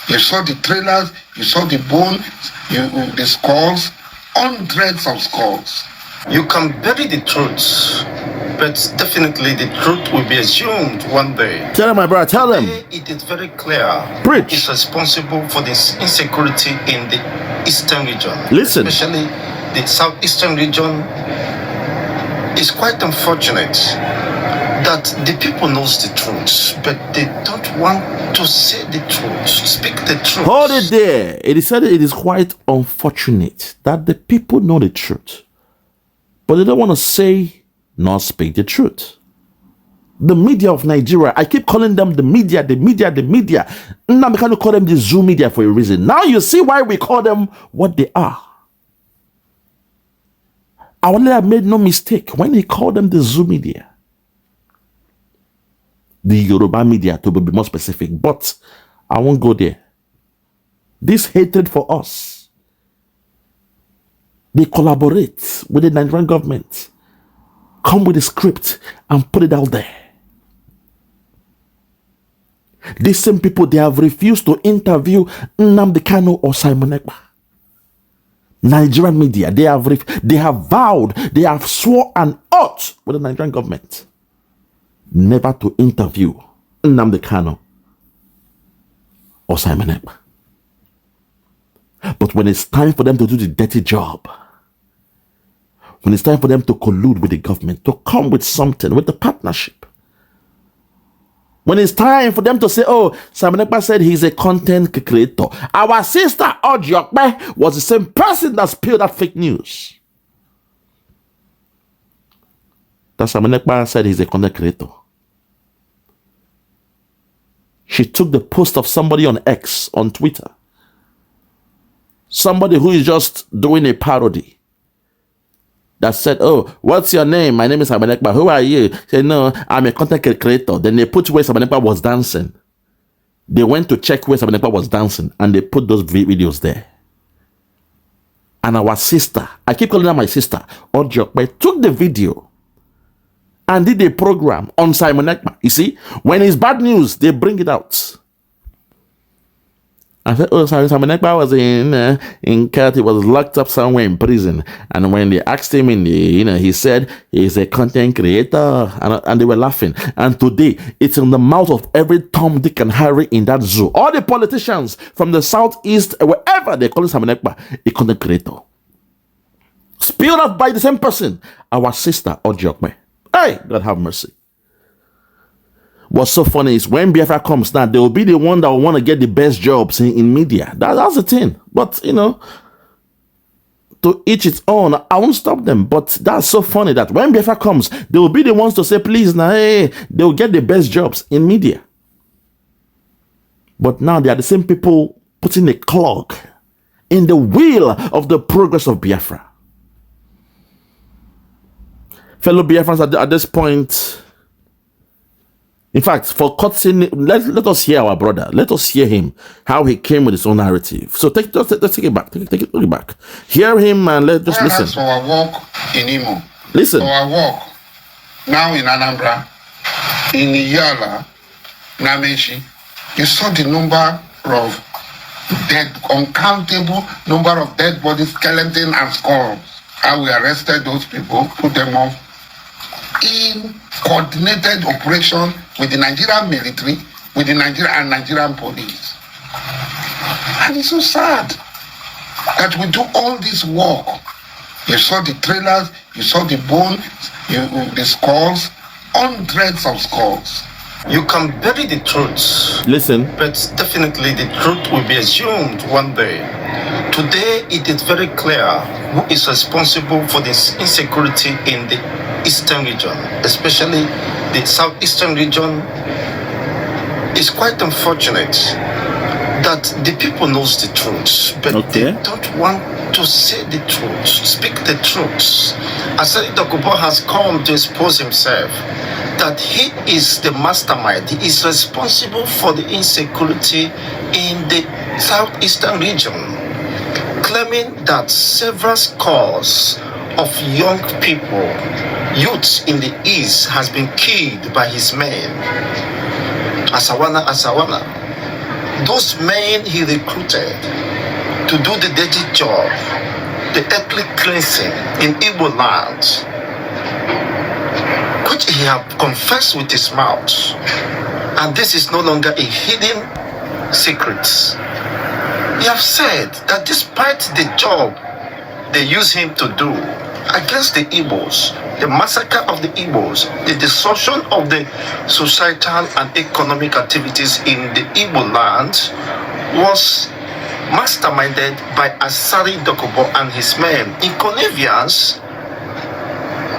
Speaker 6: You saw the trailers, you saw the bones, the skulls, hundreds of skulls.
Speaker 8: You can bury the truth, but definitely the truth will be assumed one day.
Speaker 1: Tell him, my brother, tell him.
Speaker 8: It is very clear.
Speaker 1: Preach.
Speaker 8: Who is responsible for this insecurity in the eastern region.
Speaker 1: Listen.
Speaker 8: Especially the southeastern region. It's quite unfortunate that the people knows the truth, but they don't want to say the truth, speak the truth.
Speaker 1: Hold it there. It is said it is quite unfortunate that the people know the truth, but they don't want to say nor speak the truth. The media of Nigeria, I keep calling them the media. Now we can't call them the Zoo media for a reason. Now you see why we call them what they are. Our leader made no mistake when he called them the Zoo media. The Yoruba media, to be more specific. But I won't go there. This hatred for us, they collaborate with the Nigerian government, come with a script and put it out there. These same people, they have refused to interview Nnamdi Kanu or Simon Ekpa. Nigerian media, they have vowed, they have sworn an oath with the Nigerian government never to interview Nnamdi Kanu or Simon Ekpa. But when it's time for them to do the dirty job, when it's time for them to collude with the government, to come with something, with the partnership, when it's time for them to say, oh, Simon Ekpa said he's a content creator. Our sister, Okpe, was the same person that spilled that fake news. That Simon Ekpa said he's a content creator. She took the post of somebody on X, on Twitter. Somebody who is just doing a parody. That said, oh, what's your name? My name is Simon Ekpa. Who are you? Say, no, I'm a content creator. Then they put where Simon Ekpa was dancing. They went to check where Simon Ekpa was dancing and they put those videos there. And our sister, I keep calling her my sister, Okpe, took the video and did a program on Simon Ekpa. You see, when it's bad news, they bring it out. I said, oh, sorry, Simon Ekpa was in Kurt. He was locked up somewhere in prison. And when they asked him he said he's a content creator, and they were laughing. And today, it's in the mouth of every Tom, Dick, and Harry in that zoo. All the politicians from the southeast, wherever they call Simon Ekpa a content creator. Spilled out by the same person, our sister, Okpe. Hey, God have mercy. What's so funny is when Biafra comes now, they will be the one that will want to get the best jobs in media. That's the thing. But, to each its own, I won't stop them. But that's so funny that when Biafra comes, they will be the ones to say, please, now, hey, they will get the best jobs in media. But now they are the same people putting a clog in the wheel of the progress of Biafra. Fellow Biafrans, at this point, in fact, for cutscene, let us hear our brother. Let us hear him, how he came with his own narrative. So let's take it back. Take it back. Hear him and let's just listen.
Speaker 6: For our work in Imo.
Speaker 1: Listen.
Speaker 6: For our work now in Anambra, in Iyala, Namechi, you saw the number of uncountable number of dead bodies, skeleton and skulls. How we arrested those people, put them off in coordinated operation with the Nigerian military, with the Nigerian police. And it's so sad that we do all this work. You saw the trailers, you saw the bones, the skulls, hundreds of skulls.
Speaker 8: You can bury the truth.
Speaker 1: Listen.
Speaker 8: But definitely the truth will be assumed one day. Today it is very clear who is responsible for this insecurity in the eastern region, especially the southeastern region. It's quite unfortunate that the people knows the truth, but they don't want to say the truth, speak the truth. Asari Dokubo has come to expose himself that he is the mastermind. He is responsible for the insecurity in the southeastern region, claiming that several scores of young people, youths in the east, has been killed by his men. Asawana. Those men he recruited to do the dirty job, the ethnic cleansing in Igbo land, which he have confessed with his mouth. And this is no longer a hidden secret. He have said that despite the job they use him to do against the Igbos, the massacre of the Igbos, the destruction of the societal and economic activities in the Igbo land was masterminded by Asari Dokubo and his men in connivance,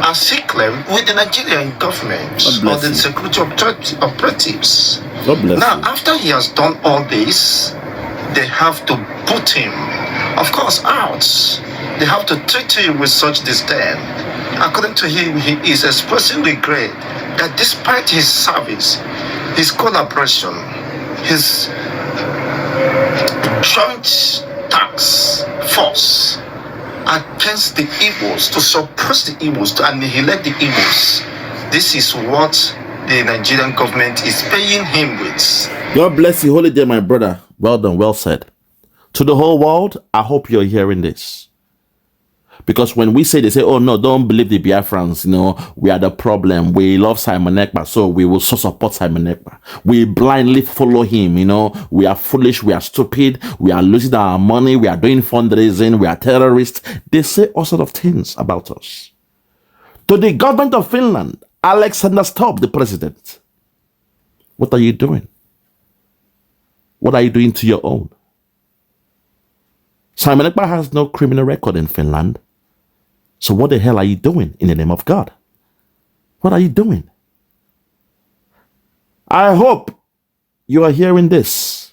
Speaker 8: as he claimed, with the Nigerian government or the security operatives. Now, after he has done all this, they have to put him, of course, out. They have to treat him with such disdain. According to him, he is expressing regret that despite his service, his collaboration, his joint task force against the Igbos, to suppress the Igbos, to annihilate the Igbos, this is what the Nigerian government is paying him with.
Speaker 1: God bless you, holy day, my brother. Well done, well said. To the whole world, I hope you're hearing this. Because when we say, they say, oh no, don't believe the Biafrans, we are the problem. We love Simon Ekpa, so we will so support Simon Ekpa. We blindly follow him, we are foolish, we are stupid, we are losing our money, we are doing fundraising, we are terrorists. They say all sorts of things about us. To the government of Finland, Alexander Stubb, the president, what are you doing? What are you doing to your own? Simon Ekpa has no criminal record in Finland. So what the hell are you doing in the name of God? What are you doing? I hope you are hearing this.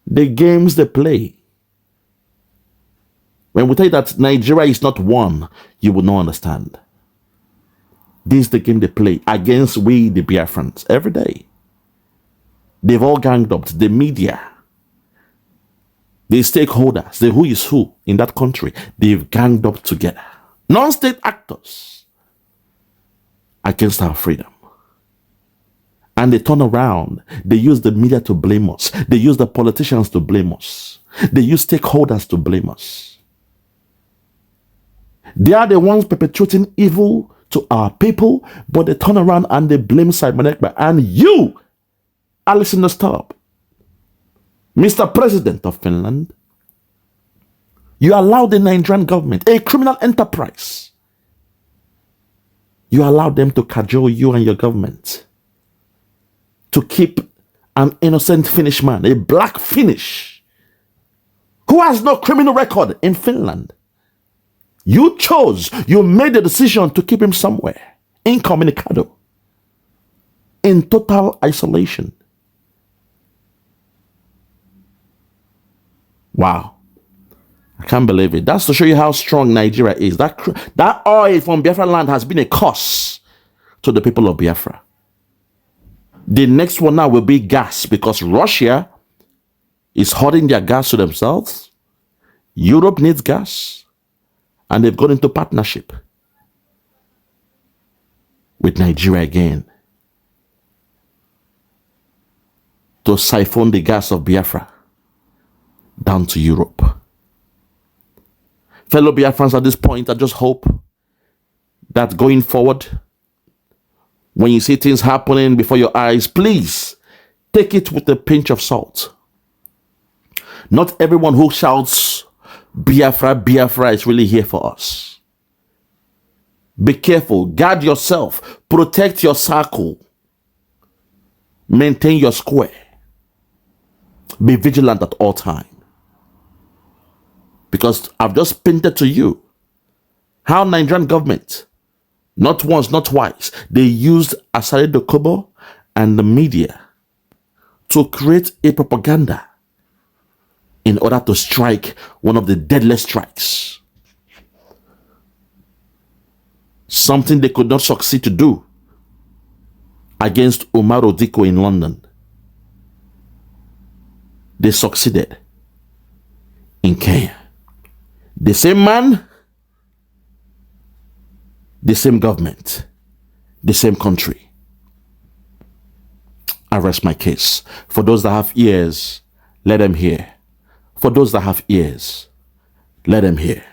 Speaker 1: The games they play. When we tell you that Nigeria is not one, you will not understand. This is the game they play against we, the Biafrans, every day. They've all ganged up, the media, the stakeholders, the who is who in that country. They've ganged up together. Non-state actors against our freedom. And they turn around. They use the media to blame us. They use the politicians to blame us. They use stakeholders to blame us. They are the ones perpetuating evil to our people, but they turn around and they blame Simon Ekpa. And you are listening to stop. Mr. President of Finland, you allowed the Nigerian government, a criminal enterprise, you allowed them to cajole you and your government to keep an innocent Finnish man, a black Finnish, who has no criminal record in Finland. You made the decision to keep him somewhere, incommunicado, in total isolation. Wow. I can't believe it. That's to show you how strong Nigeria is. That oil from Biafra land has been a curse to the people of Biafra. The next one now will be gas, because Russia is hoarding their gas to themselves. Europe needs gas. And they've gone into partnership with Nigeria again to siphon the gas of Biafra down to Europe. Fellow Biafrans, at this point, I just hope that going forward, when you see things happening before your eyes, please take it with a pinch of salt. Not everyone who shouts Biafra, Biafra is really here for us. Be careful, guard yourself, protect your circle, maintain your square, be vigilant at all times. Because I've just painted to you how Nigerian government, not once, not twice, they used Asari Dokubo and the media to create a propaganda in order to strike one of the deadliest strikes. Something they could not succeed to do against Umar Odiko in London. They succeeded in Kenya. The same man, the same government, the same country. I rest my case. For those that have ears, let them hear. For those that have ears, let them hear.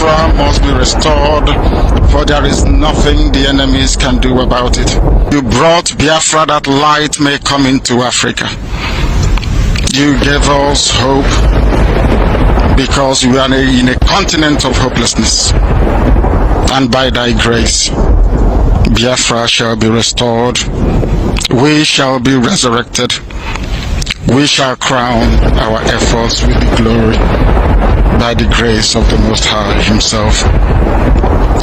Speaker 6: Biafra must be restored, for there is nothing the enemies can do about it. You brought Biafra that light may come into Africa. You gave us hope because we are in a continent of hopelessness. And by thy grace, Biafra shall be restored. We shall be resurrected. We shall crown our efforts with the glory by the grace of the Most High Himself.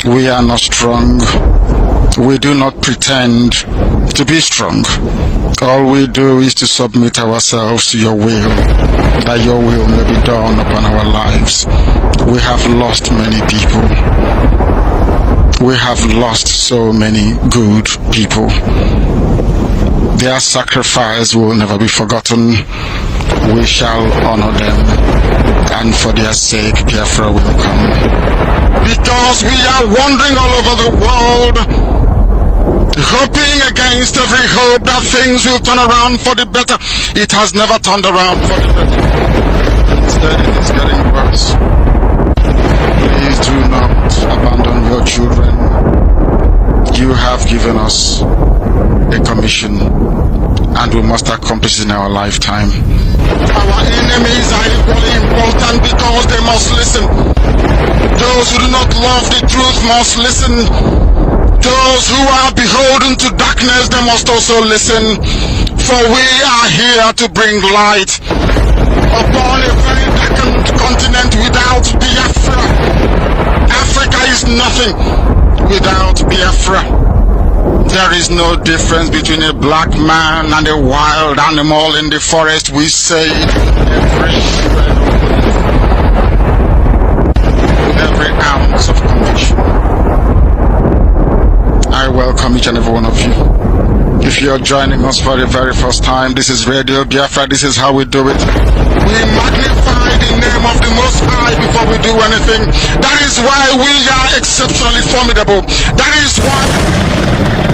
Speaker 6: We are not strong. We do not pretend to be strong. All we do is to submit ourselves to your will, that your will may be done upon our lives. We have lost many people. We have lost so many good people. Their sacrifice will never be forgotten. We shall honor them, and for their sake, Biafra will come. Because we are wandering all over the world, hoping against every hope that things will turn around for the better. It has never turned around for the better. Instead, it is getting worse. Please do not abandon your children. You have given us a commission, and we must accomplish in our lifetime. Our enemies are equally important because they must listen. Those who do not love the truth must listen. Those who are beholden to darkness, they must also listen. For we are here to bring light upon a very darkened continent without Biafra. Africa is nothing without Biafra. There is no difference between a black man and a wild animal in the forest. We say every shred with every ounce of conviction. I welcome each and every one of you. If you're joining us for the very first time, this is Radio Biafra. This is how we do it. We magnify the name of the Most High before we do anything. That is why we are exceptionally formidable. That is why